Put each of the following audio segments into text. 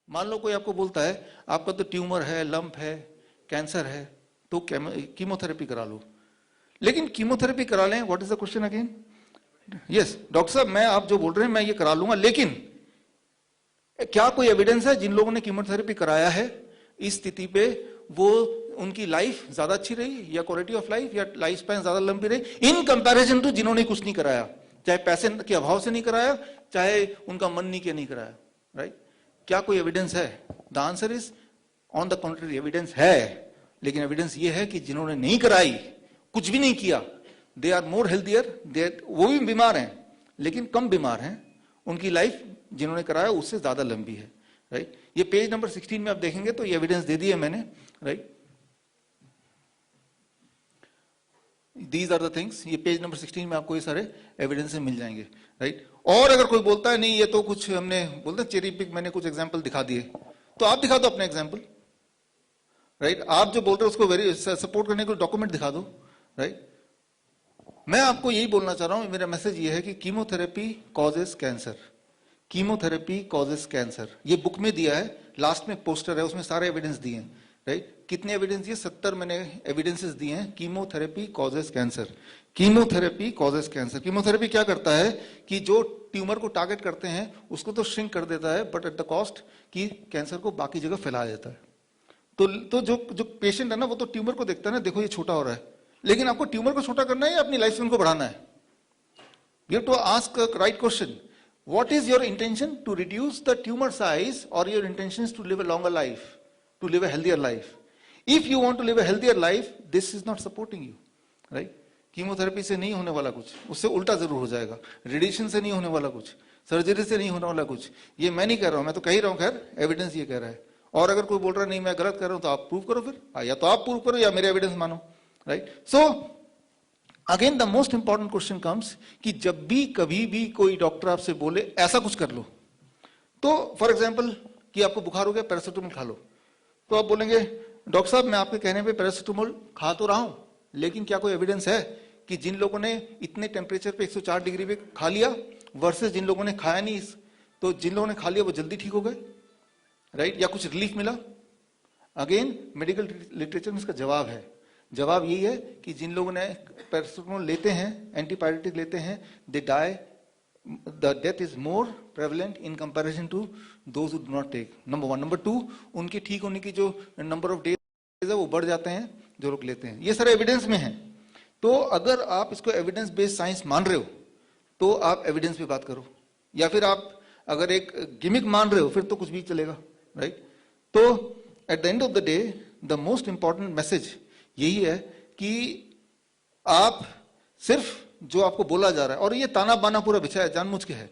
मान लो कोई आपको बोलता है आपका तो ट्यूमर है, लंप है, कैंसर है, तो कीमोथेरेपी करा लो। लेकिन कीमोथेरेपी करा लें, what is the question again? Yes doctor साहब, मैं आप जो बोल रहे हैं मैं ये करा लूंगा, लेकिन क्या कोई एविडेंस है जिन लोगों ने कीमोथेरेपी कराया है इस स्थिति पे वो उनकी लाइफ ज्यादा अच्छी रही, या क्वालिटी ऑफ लाइफ या लाइफ स्पैन ज्यादा लंबी रही इन कंपैरिजन टू जिन्होंने कुछ नहीं कराया, चाहे पैसे के अभाव से नहीं कराया, चाहे उनका मन नहीं किया नहीं कराया, राइट? क्या कोई एविडेंस है? The answer is on the contrary, evidence है, लेकिन एविडेंस ये है कि जिन्होंने नहीं कराई, कुछ भी नहीं किया, दे आर मोर हेल्थियर, वो भी बीमार हैं लेकिन कम बीमार हैं, उनकी लाइफ जिन्होंने कराया उससे ज्यादा लंबी है, राइट? ये पेज नंबर 16 में आप देखेंगे तो ये एविडेंस दे दी है मैंने, right? These are the things, ये पेज नंबर 16 में आपको ये सारे एविडेंस मिल जाएंगे, राइट? और अगर कोई बोलता है नहीं ये तो कुछ हमने बोलते चेरी पिक, मैंने कुछ एग्जांपल दिखा दिए, तो आप दिखा दो अपने एग्जांपल, राइट? आप जो बोल रहे हो उसको वेरी सपोर्ट करने को डॉक्यूमेंट दिखा दो, राइट? मैं आपको यही बोलना चाह रहा हूं, मेरा मैसेज ये है कि chemotherapy causes cancer, chemotherapy causes cancer, ये बुक में दिया है, लास्ट में पोस्टर है उसमें सारे एविडेंस दिए हैं, राइट? कितने एविडेंस दिए? 70 मैंने एविडेंसेस दिए हैं। Chemotherapy causes cancer, chemotherapy causes cancer. Chemotherapy क्या करता है कि जो ट्यूमर को टारगेट करते हैं उसको तो श्रिंक कर देता है, बट एट द कॉस्ट कि कैंसर को बाकी जगह फैला देता है। तो जो पेशेंट है ना वो तो ट्यूमर को देखता है ना, देखो ये छोटा हो रहा है, लेकिन आपको ट्यूमर को छोटा करना है या अपनी लाइफ स्पैन को बढ़ाना है? You have to ask a right question, what is your intention? To reduce the tumor size, or your intention is to live a longer life, to live a healthier life? If you want to live a healthier life, this is not supporting you, right? Chemotherapy से नहीं होने वाला कुछ, उससे उल्टा जरूर हो जाएगा। रेडिएशन से नहीं होने वाला कुछ, सर्जरी से नहीं होने वाला कुछ, ये मैं नहीं कह रहा हूं, मैं तो कह ही रहा हूं, खैर एविडेंस ये कह रहा है। और अगर कोई बोल रहा है नहीं मैं गलत कर रहा हूं तो आप प्रूव करो फिर, या तो आप प्रूव करो या मेरे एविडेंस मानो, right? So again the most important question comes कि जब भी कभी भी कोई डॉक्टर आपसे बोले ऐसा कुछ कर लो, तो फॉर एग्जांपल कि आपको बुखार हो गया पैरासिटामोल खा लो, तो आप बोलेंगे डॉक्टर साहब मैं आपके कहने पे पैरासिटामोल खा तो रहा हूं, लेकिन क्या कोई एविडेंस है कि जिन लोगों ने इतने टेम्परेचर पे 104 डिग्री पे खा लिया वर्सेस जिन लोगों ने खाया नहीं, तो जिन लोगों ने खा लिया वो जल्दी ठीक हो गए, राइट? या कुछ रिलीफ मिला? अगेन मेडिकल लिटरेचर में इसका जवाब है, जवाब यही है कि जिन लोगों ने पैरासिटामोल लेते हैं, एंटीबायोटिक लेते हैं, they die, the death is more prevalent in comparison to those who do not take, number 1। Number 2, उनके ठीक होने की जो नंबर ऑफ डेज है वो बढ़ जाते हैं जो लोग लेते हैं। ये सारे एविडेंस में है। तो अगर आप इसको एविडेंस बेस्ड साइंस मान रहे हो तो आप एविडेंस पे बात करो, या फिर आप अगर एक गिमिक मान रहे हो फिर तो कुछ भी चलेगा, राइट? तो at the end of the day the most important message यही है कि आप सिर्फ जो आपको बोला जा रहा है, और ये ताना बाना पूरा बिछा है जानबूझ के है,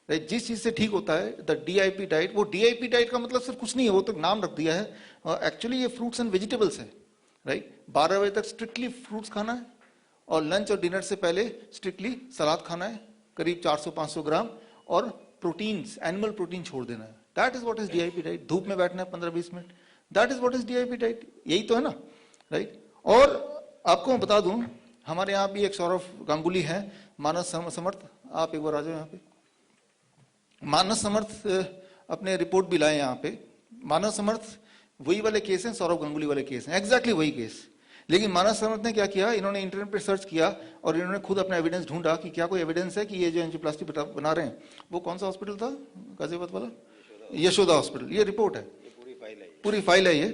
राइट? जिस चीज से ठीक होता है द डीआईपी डाइट, वो डीआईपी डाइट का मतलब सिर्फ कुछ नहीं है, वो तो नाम रख दिया है, एक्चुअली ये फ्रूट्स एंड वेजिटेबल्स है, राइट? 12 बजे तक स्ट्रिक्टली फ्रूट्स खाना है और लंच और डिनर से पहले स्ट्रिक्टली सलाद खाना है करीब 400-500 ग्राम, और प्रोटीन्स, एनिमल प्रोटीन छोड़ देना है। That is what is DIP diet. धूप में बैठना है 15-20 minute, that is what is DIP diet. यही तो है ना, राइट? और आपको मैं बता दूं हमारे यहाँ भी एक सौरभ गांगुली है, मानस समर्थ, आप एक बार आ जाओ यहाँ पे। मानस समर्थ अपने रिपोर्ट भी लाए यहाँ पे। मानस समर्थ वही वाले केस हैं, सौरभ गांगुली वाले केस हैं, एग्जैक्टली वही केस। लेकिन मानस समर्थ ने क्या किया, इन्होंने इंटरनेट पे सर्च किया और इन्होंने खुद अपना एविडेंस ढूंढा कि क्या कोई एविडेंस है कि ये जो एंजियोप्लास्टी बना रहे हैं, वो कौन सा हॉस्पिटल था गाजियाबाद वाला, यशोदा हॉस्पिटल। ये रिपोर्ट है, पूरी फाइल है ये।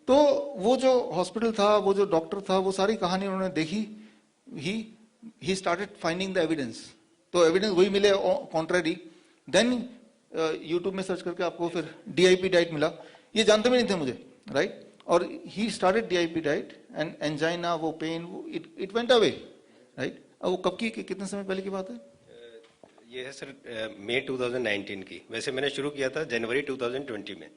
तो वो जो हॉस्पिटल था, वो जो डॉक्टर था, वो सारी कहानी उन्होंने देखी, he started finding the evidence. तो एविडेंस वही मिले कॉन्ट्ररी, देन यूट्यूब में सर्च करके आपको फिर डीआईपी डाइट मिला, ये जानते भी नहीं थे मुझे, राइट? और he started DIP diet and angina, वो pain, it went away, right? अब वो कब की, कितने समय पहले की बात है? ये है सर मई 2019 की, वैसे मैंने शुरू किया था जनवरी 2020 में,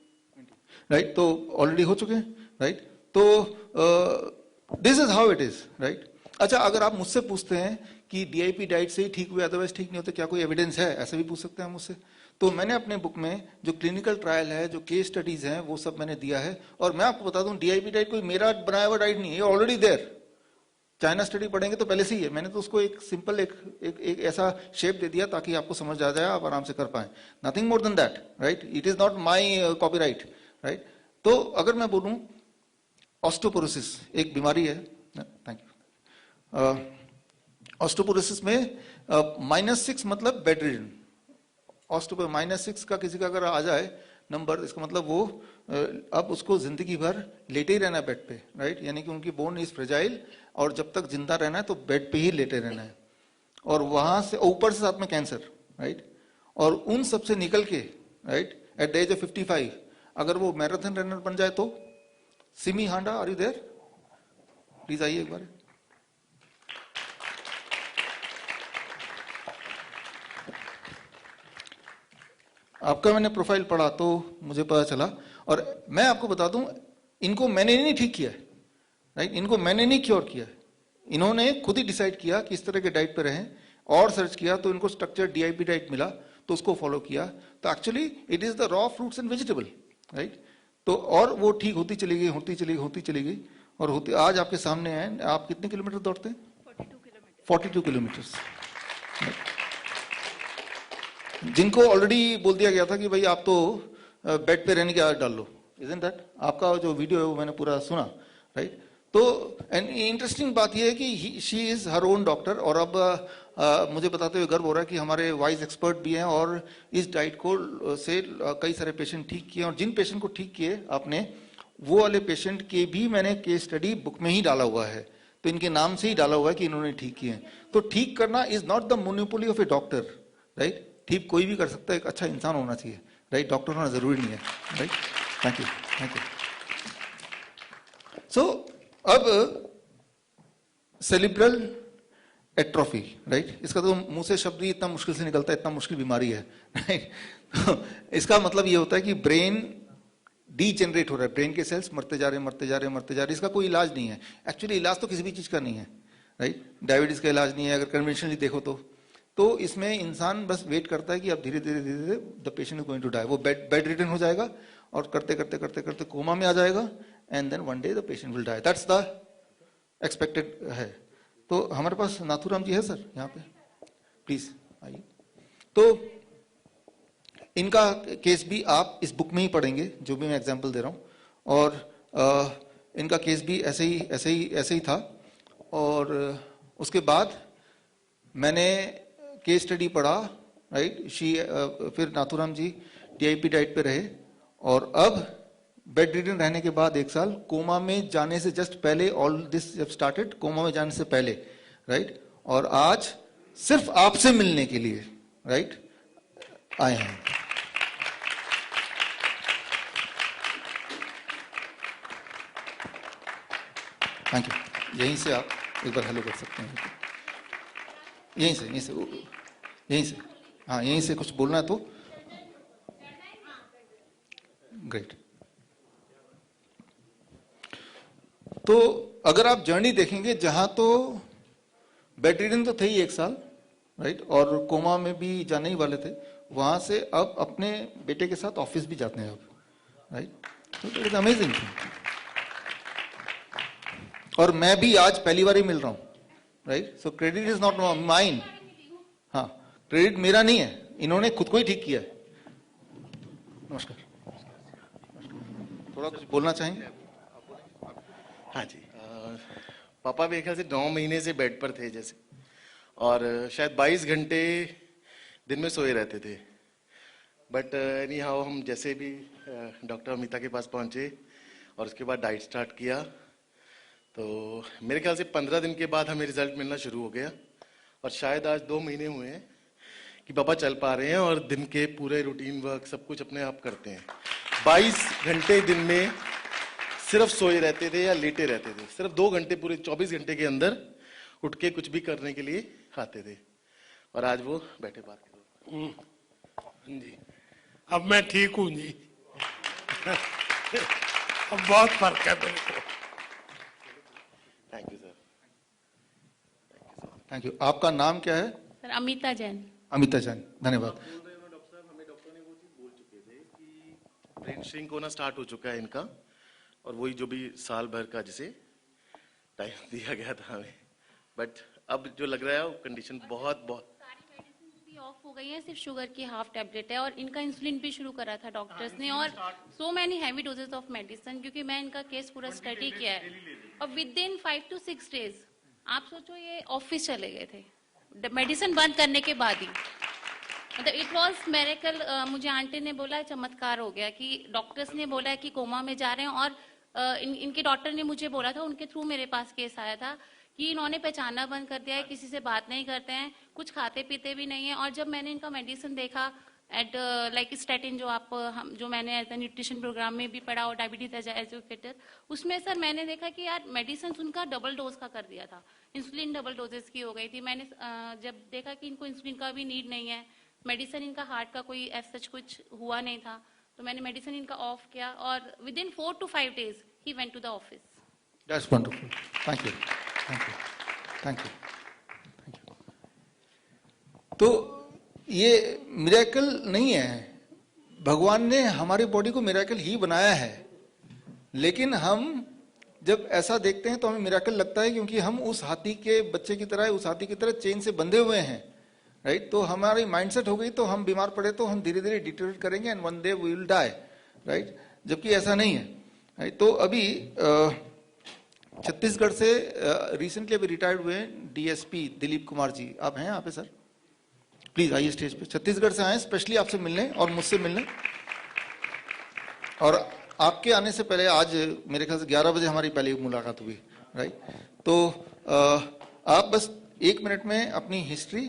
राइट? तो ऑलरेडी हो चुके हैं, राइट? तो this is how it is, right? अच्छा, अगर आप मुझसे पूछते हैं कि डीआईपी डाइट से ही ठीक हुए अदरवाइज ठीक नहीं होते, क्या कोई एविडेंस है, ऐसा भी पूछ सकते हैं मुझसे। तो मैंने अपने बुक में जो क्लिनिकल ट्रायल है, जो केस स्टडीज हैं, वो सब मैंने दिया है। और मैं आपको बता दूं डीआईपी डाइट कोई मेरा बनाया हुआ डाइट नहीं है, ऑलरेडी देयर। चाइना स्टडी पढ़ेंगे तो पहले से ही है, मैंने तो उसको एक सिंपल एक ऐसा शेप दे दिया ताकि आपको समझ आ जाए, आप आराम से कर पाए, nothing more than that, right. It is not my copyright, right. तो अगर मैं बोलूं ऑस्टियोपोरोसिस एक बीमारी है, थैंक यू। ऑस्टियोपोरोसिस में -6 मतलब बेड रिडन। ऑस्टियो -6 का किसी का अगर आ जाए नंबर, इसका मतलब वो अब उसको जिंदगी भर लेटे ही रहना है बेड पे, राइट। यानी कि उनकी बोन इज फ्रेजाइल और जब तक जिंदा रहना है तो बेड पे ही लेटे रहना है, और वहां से ऊपर से साथ में कैंसर, राइट। और उन सब से निकल के, right, at the age of 55 अगर वो मैराथन रनर बन जाए तो, Simi Handa are you there, please आइए एक बार। आपका मैंने प्रोफाइल पढ़ा तो मुझे पता चला, और मैं आपको बता दूं इनको मैंने नहीं ठीक किया है, राइट। इनको मैंने नहीं क्योर किया है, इन्होंने खुद ही डिसाइड किया कि इस तरह के डाइट पे रहें, और सर्च किया तो इनको स्ट्रक्चर डीआईपी डाइट मिला तो उसको फॉलो किया। तो actually it is the raw fruits and vegetable, right. तो और वो ठीक होती चली गई, होती चली गई, होती चली गई, और होती आज आपके सामने है। आप कितने किलोमीटर दौड़ते हैं? 42 किलोमीटर। जिनको ऑलरेडी बोल दिया गया था कि भाई आप तो बेड पे रहने की आदत डाल लो, इजंट दैट? आपका जो वीडियो है वो मैंने पूरा सुना, राइट। तो इंटरेस्टिंग बात यह है कि she is her own doctor, और अब मुझे बताते हुए गर्व हो रहा है कि हमारे वाइज एक्सपर्ट भी हैं, और इस डाइट को से कई सारे पेशेंट ठीक किए, और जिन पेशेंट को ठीक किए आपने, वो वाले पेशेंट के भी मैंने केस स्टडी बुक में ही डाला हुआ है, तो इनके नाम से ही डाला हुआ है कि इन्होंने ठीक किए हैं। तो ठीक करना is not the monopoly of A doctor, right. ठीक कोई भी कर सकता है, एक अच्छा इंसान होना चाहिए, राइट। डॉक्टर होना जरूरी नहीं है, right. Thank you, thank you. So अब सेरिब्रल एट्रोफी, राइट। इसका तो मुंह से शब्द ही इतना मुश्किल से निकलता है, इतना मुश्किल बीमारी है, राइट। तो इसका मतलब ये होता है कि ब्रेन डीजेनरेट हो रहा है, ब्रेन के सेल्स मरते जा रहे हैं, मरते जा रहे हैं, मरते जा रहे हैं। इसका कोई इलाज नहीं है, एक्चुअली इलाज तो किसी भी चीज का नहीं है, राइट। डायबिटीज का इलाज नहीं है अगर कन्वेंशनली देखो तो इसमें इंसान बस वेट करता है कि अब धीरे धीरे धीरे धीरे the patient is going to die, वो बेड रिटर्न हो जाएगा, और करते करते करते करते कोमा में आ जाएगा, and then one day the patient will die, that's the expected है। तो हमारे पास नाथुराम जी है सर यहाँ पे, प्लीज आइए। तो इनका केस भी आप इस बुक में ही पढ़ेंगे, जो भी मैं एग्जांपल दे रहा हूँ, और इनका केस भी ऐसे ही था। और उसके बाद मैंने केस स्टडी पढ़ा, राइट। फिर नाथुराम जी डीआईपी डाइट पे रहे, और अब बेड रिडन रहने के बाद 1 साल कोमा में जाने से जस्ट पहले, ऑल दिस जब स्टार्टेड कोमा में जाने से पहले, राइट। और आज सिर्फ आपसे मिलने के लिए, राइट, आए हैं। Thank you. यहीं से आप एक बार हेलो कर सकते हैं, यहीं से हाँ, यहीं से कुछ बोलना है तो ग्रेट। तो अगर आप जर्नी देखेंगे, जहां तो बेड रिडन तो थे ही 1 साल, राइट, और कोमा में भी जाने ही वाले थे, वहां से अब अपने बेटे के साथ ऑफिस भी जाते हैं अब, राइट। तो इट इज अमेजिंग। और मैं भी आज पहली बार ही मिल रहा हूं, right. So credit is not mine, हाँ, क्रेडिट मेरा नहीं है, इन्होंने खुद को ही ठीक किया है। नमस्कार, थोड़ा कुछ बोलना चाहेंगे? हाँ जी, पापा मेरे ख्याल से 9 महीने से बेड पर थे जैसे, और शायद 22 घंटे दिन में सोए रहते थे। बट एनी हाउ हम जैसे भी डॉक्टर अमिता के पास पहुंचे और उसके बाद डाइट स्टार्ट किया, तो मेरे ख्याल से 15 दिन के बाद हमें रिजल्ट मिलना शुरू हो गया, और शायद आज 2 महीने हुए हैं कि पापा चल पा रहे हैं और दिन के पूरे रूटीन वर्क सब कुछ अपने आप करते हैं। 22 घंटे दिन में सिर्फ सोए रहते थे या लेटे रहते थे, सिर्फ 2 घंटे पूरे 24 घंटे के अंदर उठ के कुछ भी करने के लिए आते थे, और आज वो बैठे पार्क जी। अब मैं ठीक हूँ जी। अब बहुत फर्क है मेरे को। Thank you sir. Thank you. आपका नाम क्या है? सर अमिता जैन। अमिता जैन, धन्यवाद। डॉक्टर साहब, हमें डॉक्टर ने वो चीज बोल चुके थे कि ब्रेन श्रिंक होना स्टार्ट हो चुका है इनका, और वही जो भी साल भर का जिसे टाइम दिया गया था हमें, बट अब जो लग रहा है वो कंडीशन बहुत बहुत सारी मेडिसिन भी ऑफ हो गई है, सिर्फ शुगर की हाफ टेबलेट है और इनका इंसुलिन भी शुरू करा था डॉक्टर्स ने और so many heavy doses of medicine, क्योंकि मैं इनका केस पूरा स्टडी किया है और विद इन 5 to 6 डेज आप सोचो ये ऑफिस चले गए थे मेडिसिन बंद करने के बाद ही। मतलब इट वॉज मेरेकल। मुझे आंटी ने बोला चमत्कार हो गया कि डॉक्टर्स ने बोला कि कोमा में जा रहे हैं और इनके डॉक्टर ने मुझे बोला था, उनके थ्रू मेरे पास केस आया था कि इन्होंने पहचानना बंद कर दिया है, किसी से बात नहीं करते हैं, कुछ खाते पीते भी नहीं है। और जब मैंने इनका मेडिसिन देखा एट लाइक स्टेटिन जो मैंने एज न्यूट्रिशन प्रोग्राम में भी पढ़ा और डायबिटीज एजुकेटर, उसमें सर मैंने देखा कि यार मेडिसिन उनका डबल डोज का कर दिया था, इंसुलिन डबल डोजेस की हो गई थी। मैंने जब देखा कि इनको इंसुलिन का भी नीड नहीं है, मेडिसिन इनका हार्ट का कोई एज सच कुछ हुआ नहीं था, तो मैंने मेडिसिन इनका ऑफ किया और विद इन 4 to 5 days ही went to the office. That's wonderful. Thank you. Thank you. Thank you. Thank you. तो ये मिरेकल नहीं है, भगवान ने हमारी बॉडी को मिरेकल ही बनाया है, लेकिन हम जब ऐसा देखते हैं तो हमें मिरेकल लगता है क्योंकि हम उस हाथी के बच्चे की तरह, उस हाथी की तरह चेन से बंधे हुए हैं, राइट? तो हमारी माइंडसेट हो गई तो हम बीमार पड़े तो हम धीरे धीरे डिटेरियोरेट करेंगे and one day we will die, right? जबकि ऐसा नहीं है, राइट? तो अभी छत्तीसगढ़ से रिसेंटली अभी रिटायर्ड हुए डीएसपी दिलीप कुमार जी, आप हैं यहाँ पे सर? प्लीज आइए स्टेज पे। छत्तीसगढ़ से आए स्पेशली आपसे मिलने और मुझसे मिलने, और आपके आने से पहले आज मेरे ख्याल से 11 बजे हमारी पहली मुलाकात हुई, राइट? तो आप बस 1 मिनट में अपनी हिस्ट्री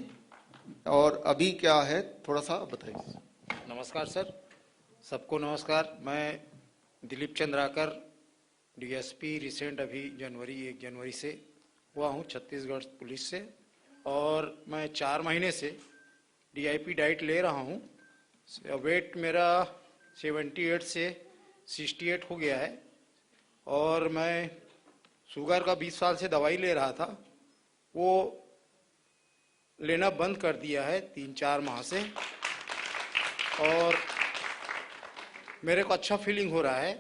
और अभी क्या है थोड़ा सा बताइए। नमस्कार सर, सबको नमस्कार। मैं दिलीप चंद्राकर, डीएसपी रिसेंट अभी 1 जनवरी से हुआ हूँ छत्तीसगढ़ पुलिस से, और मैं 4 महीने से डीआईपी डाइट ले रहा हूँ। वेट मेरा 78 से 68 हो गया है और मैं शुगर का 20 साल से दवाई ले रहा था, वो लेना बंद कर दिया है 3-4 माह से, और मेरे को अच्छा फीलिंग हो रहा है।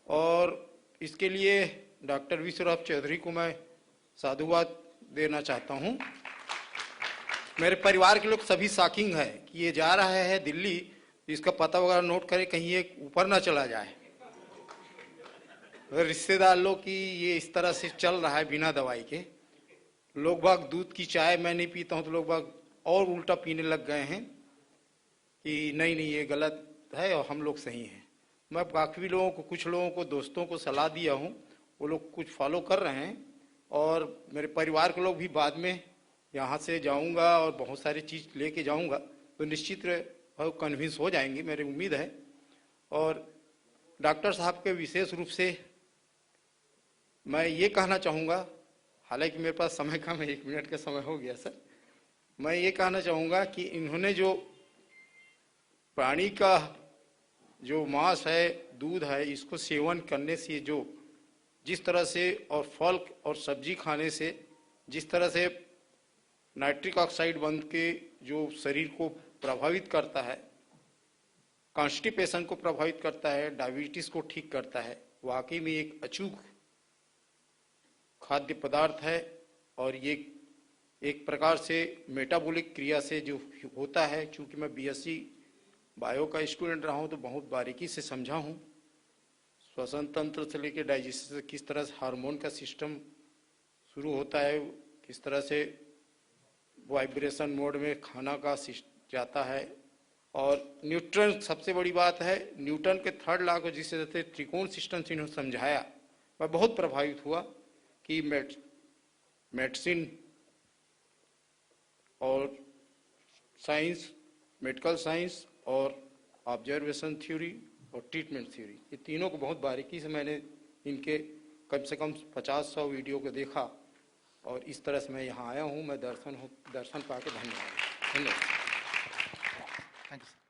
और इसके लिए डॉक्टर विश्वराज चौधरी को मैं साधुवाद देना चाहता हूँ। मेरे परिवार के लोग सभी शॉकिंग है कि ये जा रहा है दिल्ली, इसका पता वगैरह नोट करे कहीं ये ऊपर ना चला जाए। रिश्तेदार लोग की ये इस तरह से चल रहा है बिना दवाई के। लोग बाग दूध की चाय मैं नहीं पीता हूँ तो लोग बाग और उल्टा पीने लग गए हैं कि नहीं नहीं ये गलत है और हम लोग सही हैं। मैं बाकी लोगों को, कुछ लोगों को, दोस्तों को सलाह दिया हूँ, वो लोग कुछ फॉलो कर रहे हैं, और मेरे परिवार के लोग भी बाद में यहाँ से जाऊँगा और बहुत सारी चीज़ लेके जाऊँगा तो निश्चित कन्विंस हो जाएंगे, मेरी उम्मीद है। और डॉक्टर साहब के विशेष रूप से मैं ये कहना चाहूँगा, हालांकि मेरे पास समय कम है, 1 मिनट का समय हो गया सर, मैं ये कहना चाहूँगा कि इन्होंने जो प्राणी का जो मांस है, दूध है, इसको सेवन करने से जो जिस तरह से, और फल और सब्जी खाने से जिस तरह से नाइट्रिक ऑक्साइड बन के जो शरीर को प्रभावित करता है, कॉन्स्टिपेशन को प्रभावित करता है, डायबिटीज को ठीक करता है, वाकई में एक अचूक खाद्य पदार्थ है। और ये एक प्रकार से मेटाबॉलिक क्रिया से जो होता है, चूंकि मैं बीएससी बायो का स्टूडेंट रहा हूँ तो बहुत बारीकी से समझा हूँ, श्वसन तंत्र से लेकर डाइजेशन से किस तरह से हार्मोन का सिस्टम शुरू होता है, किस तरह से वाइब्रेशन मोड में खाना का जाता है। और न्यूटन सबसे बड़ी बात है, न्यूटन के 3rd लॉ को जिस तरह से त्रिकोण सिस्टम से इन्होंने समझाया, मैं बहुत प्रभावित हुआ कि मेडिसिन और साइंस, मेडिकल साइंस और ऑब्जर्वेशन थ्योरी और ट्रीटमेंट थ्योरी, ये तीनों को बहुत बारीकी से मैंने इनके कम से कम 50-100 वीडियो को देखा, और इस तरह से मैं यहाँ आया हूँ। मैं दर्शन पाके धन्यवाद। Thank you.